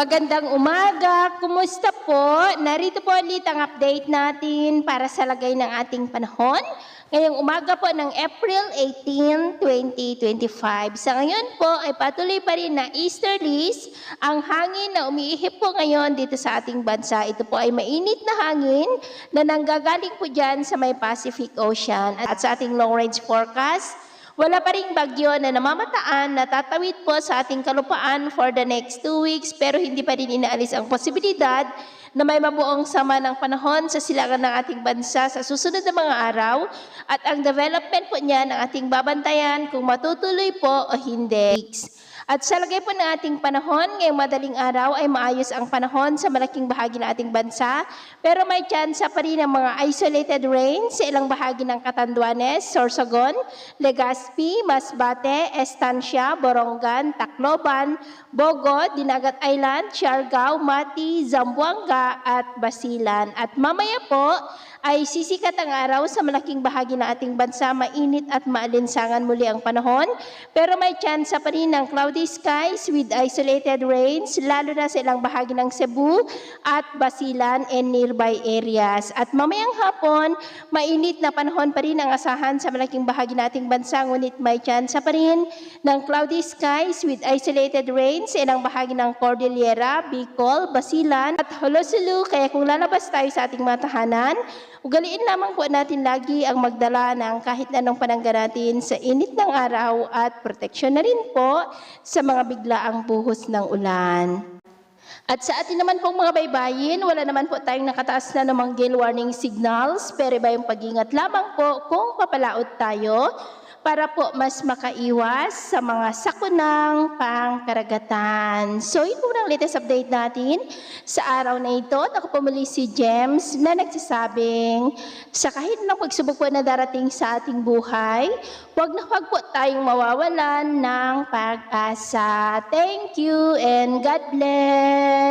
Magandang umaga, kumusta po? Narito po ulit ang update natin para sa lagay ng ating panahon. Ngayong umaga po ng April 18, 2025. Sa ngayon po ay patuloy pa rin na easterlies ang hangin na umiihip po ngayon dito sa ating bansa. Ito po ay mainit na hangin na nanggagaling po dyan sa may Pacific Ocean. At sa ating long range forecast, wala pa ring bagyo na namamataan na tatawid po sa ating kalupaan for the next 2 weeks pero hindi pa rin inaalis ang posibilidad na may mabuong sama ng panahon sa silangan ng ating bansa sa susunod na mga araw at ang development po niya ng ating babantayan kung matutuloy po o hindi. At sa lagay po ng ating panahon, ngayong madaling araw ay maayos ang panahon sa malaking bahagi ng ating bansa, pero may tsansa pa rin ng mga isolated rain sa ilang bahagi ng Catanduanes, Sorsogon, Legazpi, Masbate, Estancia, Borongan, Tacloban, Bogod, Dinagat Island, Siargao, Mati, Zamboanga at Basilan. At mamaya po ay sisikat ang araw sa malaking bahagi ng ating bansa, mainit at maalinsangan muli ang panahon, pero may tsansa pa rin ng cloudy skies with isolated rains, lalo na sa ilang bahagi ng Cebu at Basilan and nearby areas. At mamayang hapon, mainit na panahon pa rin ang asahan sa malaking bahagi ng ating bansa, ngunit may tsansa pa rin ng cloudy skies with isolated rains sa ilang bahagi ng Cordillera, Bicol, Basilan at Holosulu. Kaya kung lalabas tayo sa ating mga tahanan, ugaliin lamang po natin lagi ang magdala ng kahit anong panangga natin sa init ng araw at proteksyon na rin po sa mga biglaang buhos ng ulan. At sa atin naman pong mga baybayin, wala naman po tayong nakataas na namang gale warning signals, pero iba yung pag-ingat lamang po kung papalaot tayo para po mas makaiwas sa mga sakunang pangkaragatan. So, ito ang latest update natin sa araw na ito. At ako po muli si James na nagsasabing sa kahit na pagsubok po na darating sa ating buhay, huwag po tayong mawawalan ng pag-asa. Thank you and God bless!